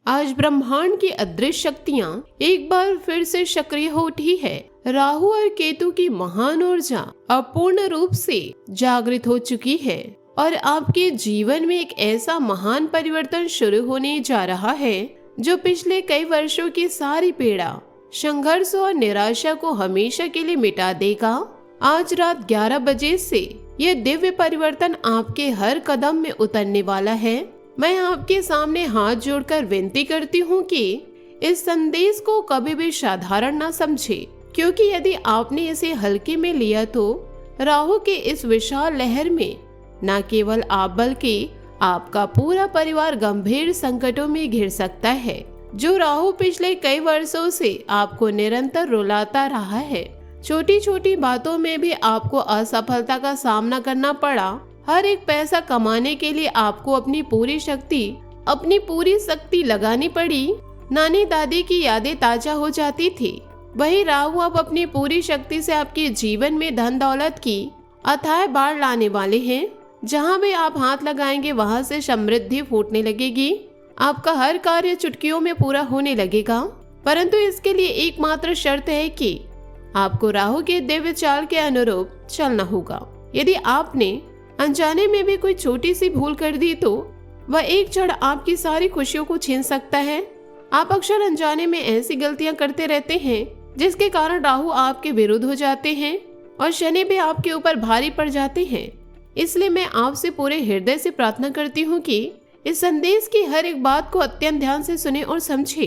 आज ब्रह्मांड की अदृश्य शक्तियाँ एक बार फिर से सक्रिय हो उठी है। राहु और केतु की महान ऊर्जा अब पूर्ण रूप से जागृत हो चुकी है और आपके जीवन में एक ऐसा महान परिवर्तन शुरू होने जा रहा है जो पिछले कई वर्षों की सारी पीड़ा, संघर्ष और निराशा को हमेशा के लिए मिटा देगा। आज रात 11 बजे से यह दिव्य परिवर्तन आपके हर कदम में उतरने वाला है। मैं आपके सामने हाथ जोड़कर विनती करती हूँ कि इस संदेश को कभी भी साधारण ना समझे, क्योंकि यदि आपने इसे हल्के में लिया तो राहु के इस विशाल लहर में न केवल आप बल्कि आपका पूरा परिवार गंभीर संकटों में घिर सकता है। जो राहु पिछले कई वर्षों से आपको निरंतर रुलाता रहा है, छोटी छोटी बातों में भी आपको असफलता का सामना करना पड़ा, हर एक पैसा कमाने के लिए आपको अपनी पूरी शक्ति लगानी पड़ी, नानी दादी की यादें ताजा हो जाती थी, वही राहु अब अपनी पूरी शक्ति से आपके जीवन में धन दौलत की अथाह बाढ़ लाने वाले हैं। जहाँ भी आप हाथ लगाएंगे वहाँ से समृद्धि फूटने लगेगी। आपका हर कार्य चुटकियों में पूरा होने लगेगा, परंतु इसके लिए एकमात्र शर्त है कि आपको राहु के दिव्य चाल के अनुरूप चलना होगा। यदि आपने अनजाने में भी कोई छोटी सी भूल कर दी तो वह एक क्षण आपकी सारी खुशियों को छीन सकता है। आप अक्सर अनजाने में ऐसी गलतियां करते रहते हैं जिसके कारण राहु आपके विरुद्ध हो जाते हैं और शनि भी आपके ऊपर भारी पड़ जाते हैं। इसलिए मैं आपसे पूरे हृदय से प्रार्थना करती हूँ कि इस संदेश की हर एक बात को अत्यंत ध्यान से सुने और समझे,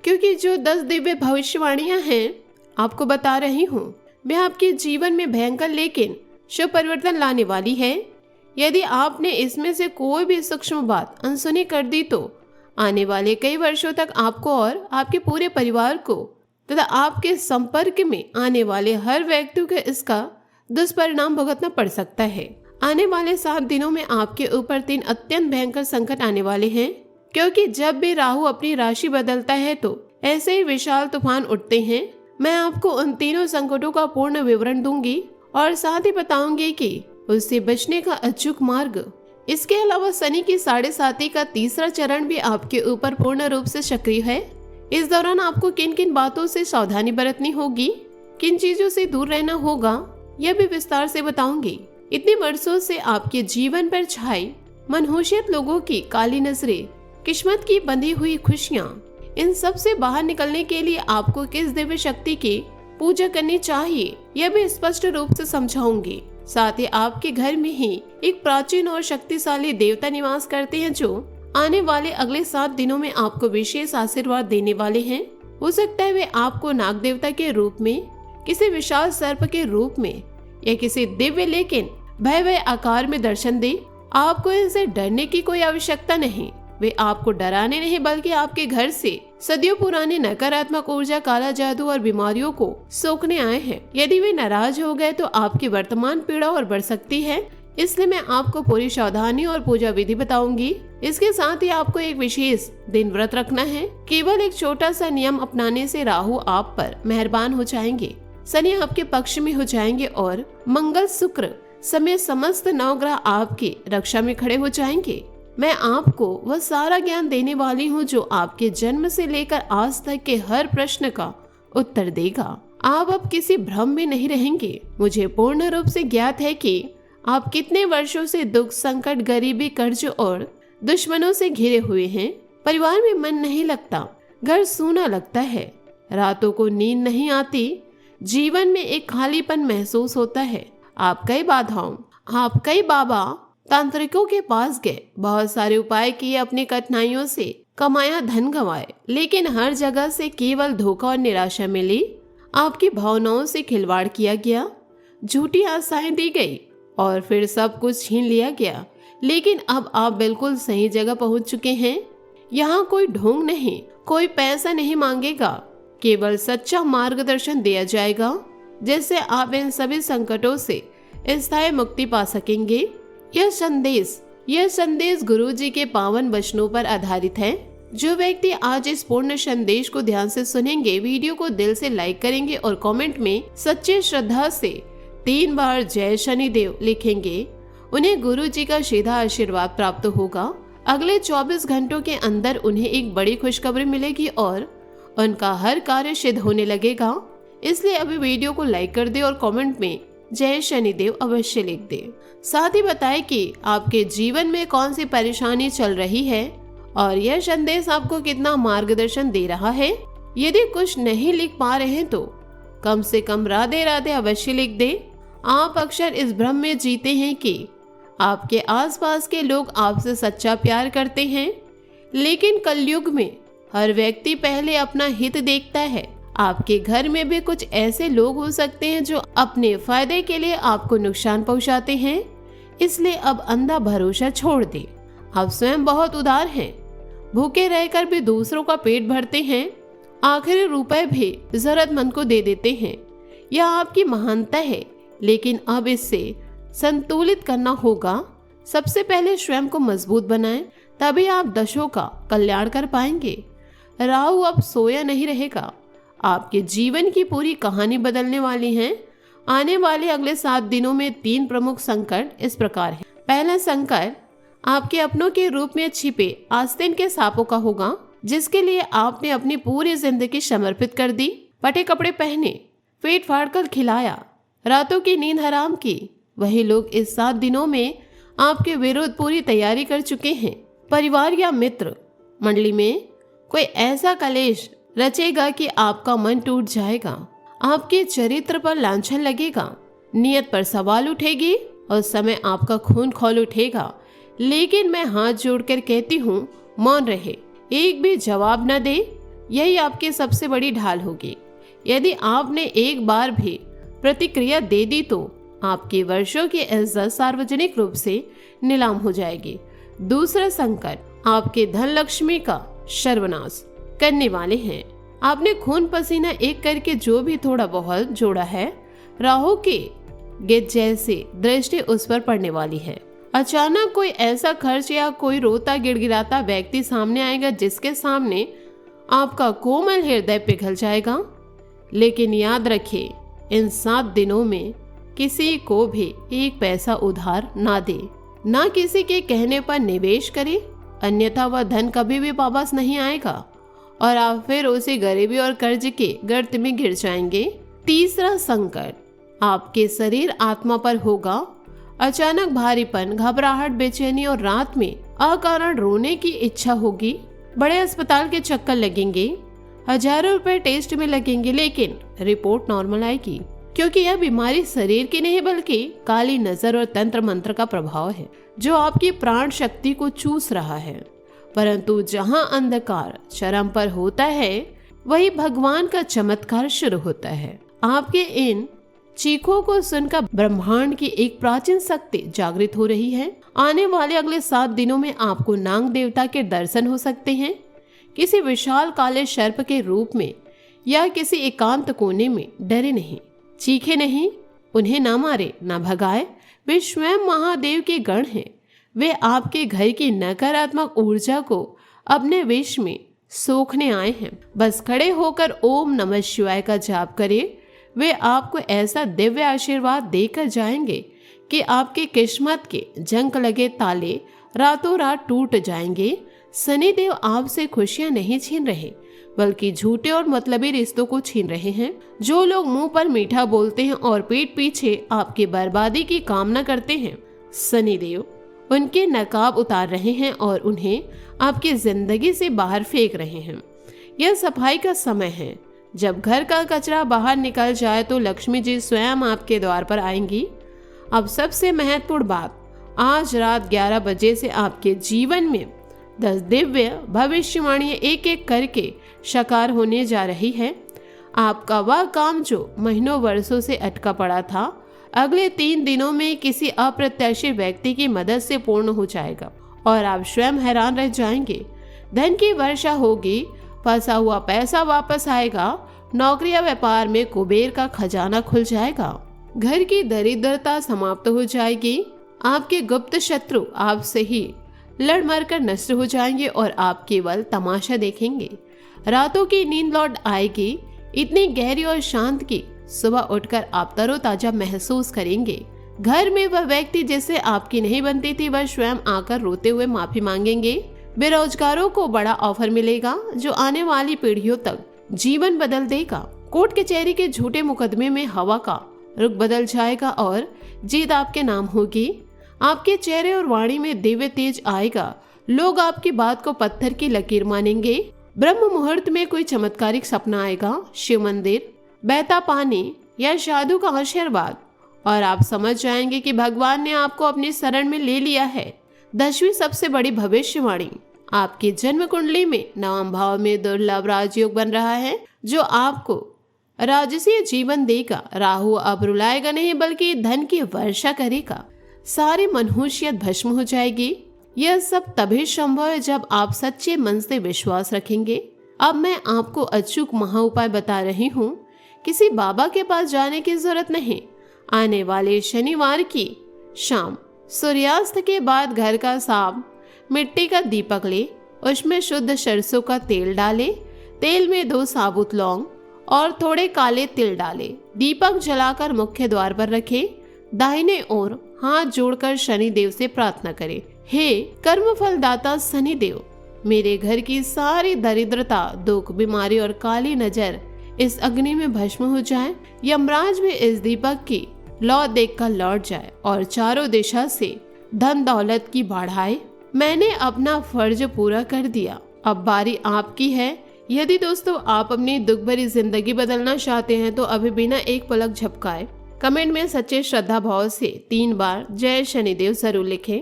क्योंकि जो 10 दिव्य भविष्यवाणियां हैं आपको बता रही हूँ, वे आपके जीवन में भयंकर लेकिन शुभ परिवर्तन लाने वाली है। यदि आपने इसमें से कोई भी सूक्ष्म बात अनसुनी कर दी तो आने वाले कई वर्षों तक आपको और आपके पूरे परिवार को तथा आपके संपर्क में आने वाले हर व्यक्ति को इसका दुष्परिणाम भुगतना पड़ सकता है। आने वाले 7 दिनों में आपके ऊपर 3 अत्यंत भयंकर संकट आने वाले हैं, क्योंकि जब भी राहु अपनी राशि बदलता है तो ऐसे ही विशाल तूफान उठते हैं। मैं आपको उन तीनों संकटों का पूर्ण विवरण दूंगी और साथ ही बताऊंगी कि उससे बचने का अचूक मार्ग। इसके अलावा शनि की 7.5 का तीसरा चरण भी आपके ऊपर पूर्ण रूप से सक्रिय है। इस दौरान आपको किन किन बातों से सावधानी बरतनी होगी, किन चीजों से दूर रहना होगा, यह भी विस्तार से बताऊंगी। इतने वर्षों से आपके जीवन पर छाई मनहूसियत, लोगों की काली नजरें, किस्मत की बंधी हुई खुशियाँ, इन सब से बाहर निकलने के लिए आपको किस दिव्य शक्ति की पूजा करनी चाहिए, यह भी स्पष्ट रूप से समझाऊंगी। साथ ही आपके घर में ही एक प्राचीन और शक्तिशाली देवता निवास करते हैं जो आने वाले अगले 7 दिनों में आपको विशेष आशीर्वाद देने वाले हैं। हो सकता है वे आपको नाग देवता के रूप में, किसी विशाल सर्प के रूप में या किसी दिव्य लेकिन भय आकार में दर्शन दे। आपको इनसे डरने की कोई आवश्यकता नहीं। वे आपको डराने नहीं बल्कि आपके घर से सदियों पुरानी नकारात्मक ऊर्जा, काला जादू और बीमारियों को सोखने आए हैं। यदि वे नाराज हो गए तो आपकी वर्तमान पीड़ा और बढ़ सकती है। इसलिए मैं आपको पूरी सावधानी और पूजा विधि बताऊंगी। इसके साथ ही आपको एक विशेष दिन व्रत रखना है। केवल एक छोटा सा नियम अपनाने से राहु आप पर मेहरबान हो जाएंगे, शनि आपके पक्ष में हो जाएंगे और मंगल, शुक्र समेत समस्त नवग्रह आपकी रक्षा में खड़े हो जाएंगे। मैं आपको वह सारा ज्ञान देने वाली हूँ जो आपके जन्म से लेकर आज तक के हर प्रश्न का उत्तर देगा। आप अब किसी भ्रम में नहीं रहेंगे। मुझे पूर्ण रूप से ज्ञात है कि आप कितने वर्षों से दुख, संकट, गरीबी, कर्ज और दुश्मनों से घिरे हुए हैं। परिवार में मन नहीं लगता, घर सूना लगता है, रातों को नींद नहीं आती, जीवन में एक खालीपन महसूस होता है। आप कई बाबा तांत्रिकों के पास गए, बहुत सारे उपाय किए, अपनी कठिनाइयों से कमाया, धन गंवाए, लेकिन हर जगह से केवल धोखा और निराशा मिली। आपकी भावनाओं से खिलवाड़ किया गया, झूठी आशाएं दी गई और फिर सब कुछ छीन लिया गया। लेकिन अब आप बिल्कुल सही जगह पहुंच चुके हैं। यहाँ कोई ढोंग नहीं, कोई पैसा नहीं मांगेगा, केवल सच्चा मार्गदर्शन दिया जाएगा, जिससे आप इन सभी संकटों से स्थायी मुक्ति पा सकेंगे। यह संदेश गुरु जी के पावन वचनों पर आधारित है। जो व्यक्ति आज इस पूर्ण संदेश को ध्यान से सुनेंगे, वीडियो को दिल से लाइक करेंगे और कमेंट में सच्चे श्रद्धा से 3 बार जय शनिदेव लिखेंगे, उन्हें गुरु जी का सीधा आशीर्वाद प्राप्त होगा। अगले 24 घंटों के अंदर उन्हें एक बड़ी खुशखबरी मिलेगी और उनका हर कार्य सिद्ध होने लगेगा। इसलिए अभी वीडियो को लाइक कर दे और कमेंट में जय शनिदेव अवश्य लिख दे। साथ ही बताए कि आपके जीवन में कौन सी परेशानी चल रही है और यह संदेश आपको कितना मार्गदर्शन दे रहा है। यदि कुछ नहीं लिख पा रहे हैं तो कम से कम राधे राधे अवश्य लिख दे। आप अक्सर इस भ्रम में जीते हैं कि आपके आसपास के लोग आपसे सच्चा प्यार करते हैं, लेकिन कलयुग में हर व्यक्ति पहले अपना हित देखता है। आपके घर में भी कुछ ऐसे लोग हो सकते हैं जो अपने फायदे के लिए आपको नुकसान पहुंचाते हैं, इसलिए अब अंधा भरोसा छोड़ दे। आप स्वयं बहुत उदार हैं, भूखे रहकर भी दूसरों का पेट भरते हैं, आखिरी रुपए भी जरूरतमंद को दे देते हैं। यह आपकी महानता है, लेकिन अब इससे संतुलित करना होगा। सबसे पहले स्वयं को मजबूत बनाएं, तभी आप दशों का कल्याण कर पाएंगे। राहु अब सोया नहीं रहेगा, आपके जीवन की पूरी कहानी बदलने वाली है। आने वाले अगले 7 दिनों में 3 प्रमुख संकट इस प्रकार हैं। पहला संकट आपके अपनों के रूप में छिपे आस्तीन के सांपों का होगा, जिसके लिए आपने अपनी पूरी जिंदगी समर्पित कर दी। फटे कपड़े पहने, पेट फाड़कर खिलाया, रातों की नींद हराम की। वही लोग इस 7 दिनों में आपके विरुद्ध पूरी तैयारी कर चुके हैं। परिवार या मित्र मंडली में कोई ऐसा कलेश रचेगा कि आपका मन टूट जाएगा। आपके चरित्र पर लांछन लगेगा, नियत पर सवाल उठेगी और समय आपका खून खौल उठेगा। लेकिन मैं हाथ जोड़कर कहती हूँ, मौन रहे, एक भी जवाब न दे, यही आपकी सबसे बड़ी ढाल होगी। यदि आपने एक बार भी प्रतिक्रिया दे दी तो आपकी वर्षों की इज्जत सार्वजनिक रूप से नीलाम हो जाएगी। दूसरा संकट आपके धन लक्ष्मी का सर्वनाश करने वाले हैं। आपने खून पसीना एक करके जो भी थोड़ा बहुत जोड़ा है, राहु की गिद्ध जैसी दृष्टि उस पर पड़ने वाली है। अचानक कोई ऐसा खर्च या कोई रोता गिड़गिड़ाता व्यक्ति सामने आएगा जिसके सामने आपका कोमल हृदय पिघल जाएगा। लेकिन याद रखिए, इन 7 दिनों में किसी को भी एक पैसा उधार ना दे, ना किसी के कहने पर निवेश करे, अन्यथा वह धन कभी भी वापस नहीं आएगा और आप फिर उसी गरीबी और कर्ज के गर्त में गिर जाएंगे। तीसरा संकट आपके शरीर आत्मा पर होगा। अचानक भारीपन, घबराहट, बेचैनी और रात में अकारण रोने की इच्छा होगी। बड़े अस्पताल के चक्कर लगेंगे, हजारों रुपए टेस्ट में लगेंगे, लेकिन रिपोर्ट नॉर्मल आएगी, क्योंकि यह बीमारी शरीर की नहीं बल्कि काली नजर और तंत्र मंत्र का प्रभाव है जो आपकी प्राण शक्ति को चूस रहा है। परंतु जहां अंधकार चरम पर होता है, वही भगवान का चमत्कार शुरू होता है। आपके इन चीखों को सुनकर ब्रह्मांड की एक प्राचीन शक्ति जागृत हो रही है। आने वाले अगले 7 दिनों में आपको नाग देवता के दर्शन हो सकते हैं, किसी विशाल काले सर्प के रूप में या किसी एकांत कोने में। डरे नहीं, चीखे नहीं, उन्हें ना मारे ना भगाए। वे स्वयं महादेव के गण हैं। वे आपके घर की नकारात्मक ऊर्जा को अपने विष में सोखने आए हैं। बस खड़े होकर ओम नमः शिवाय का जाप करें। वे आपको ऐसा दिव्य आशीर्वाद देकर जाएंगे कि आपकी किस्मत के जंग लगे ताले रातों रात टूट जाएंगे। शनिदेव आपसे खुशियां नहीं छीन रहे, बल्कि झूठे और मतलबी रिश्तों को छीन रहे हैं। जो लोग मुंह पर मीठा बोलते हैं और पीठ पीछे आपकी बर्बादी की कामना करते हैं, शनिदेव उनके नकाब उतार रहे हैं और उन्हें आपकी जिंदगी से बाहर फेंक रहे हैं। यह सफाई का समय है। जब घर का कचरा बाहर निकल जाए तो लक्ष्मी जी स्वयं आपके द्वार पर आएंगी। अब सबसे महत्वपूर्ण बात, आज रात 11 बजे से आपके जीवन में 10 दिव्य भविष्यवाणियां एक एक करके साकार होने जा रही है। आपका वह काम जो महीनों वर्षों से अटका पड़ा था, अगले 3 दिनों में किसी अप्रत्याशित व्यक्ति की मदद से पूर्ण हो जाएगा और आप स्वयं हैरान रह जाएंगे। धन की वर्षा होगी, फंसा हुआ पैसा वापस आएगा, नौकरी या व्यापार में कुबेर का खजाना खुल जाएगा, घर की दरिद्रता समाप्त हो जाएगी, आपके गुप्त शत्रु आपसे ही लड़ मर कर नष्ट हो जाएंगे और आप केवल तमाशा देखेंगे। रातों की नींद लौट आएगी, इतनी गहरी और शांत की सुबह उठकर आप तरोताजा महसूस करेंगे। घर में वह व्यक्ति जिससे आपकी नहीं बनती थी वह स्वयं आकर रोते हुए माफी मांगेंगे। बेरोजगारों को बड़ा ऑफर मिलेगा जो आने वाली पीढ़ियों तक जीवन बदल देगा। कोर्ट कचहरी के झूठे मुकदमे में हवा का रुख बदल जाएगा और जीत आपके नाम होगी। आपके चेहरे और वाणी में दिव्य तेज आएगा। लोग आपकी बात को पत्थर की लकीर मानेंगे। ब्रह्म मुहूर्त में कोई चमत्कारिक सपना आएगा, शिव मंदिर, बहता पानी या साधु का आशीर्वाद, और आप समझ जाएंगे कि भगवान ने आपको अपनी शरण में ले लिया है। 10वीं सबसे बड़ी भविष्यवाणी, आपकी जन्म कुंडली में नवम भाव में दुर्लभ राजयोग बन रहा है जो आपको राजसीय जीवन देगा। राहु अब रुलाएगा नहीं बल्कि धन की वर्षा करेगा। सारी मनहूसियत भस्म हो जाएगी। यह सब तभी संभव है जब आप सच्चे मन से विश्वास रखेंगे। अब मैं आपको अचूक महा उपाय बता रही हूँ। किसी बाबा के पास जाने की जरूरत नहीं। आने वाले शनिवार की शाम सूर्यास्त के बाद घर का साफ मिट्टी का दीपक ले, उसमें शुद्ध सरसों का तेल डाले। तेल में 2 साबुत लौंग और थोड़े काले तिल डाले। दीपक जलाकर मुख्य द्वार पर रखे। दाहिने ओर हाथ जोड़कर शनि देव से प्रार्थना करें, हे कर्म फलदाता शनि देव, मेरे घर की सारी दरिद्रता, दुख, बीमारी और काली नजर इस अग्नि में भस्म हो जाए। यमराज भी इस दीपक की लौ देखकर लौट जाए और चारों दिशा से धन दौलत की बाढ़ आए। मैंने अपना फर्ज पूरा कर दिया, अब बारी आपकी है। यदि दोस्तों आप अपनी दुख भरी जिंदगी बदलना चाहते हैं तो अभी बिना एक पलक झपकाए कमेंट में सच्चे श्रद्धा भाव से 3 बार जय शनिदेव जरूर लिखें।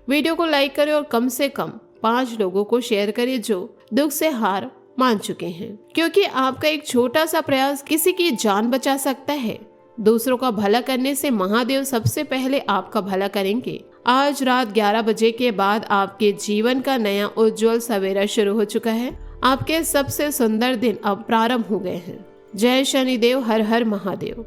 वीडियो को लाइक करें और कम से कम 5 लोगों को शेयर करें जो दुख से हार मान चुके हैं, क्योंकि आपका एक छोटा सा प्रयास किसी की जान बचा सकता है। दूसरों का भला करने से महादेव सबसे पहले आपका भला करेंगे। आज रात 11 बजे के बाद आपके जीवन का नया उज्जवल सवेरा शुरू हो चुका है। आपके सबसे सुंदर दिन अब प्रारंभ हो गए हैं। जय शनिदेव, हर हर महादेव।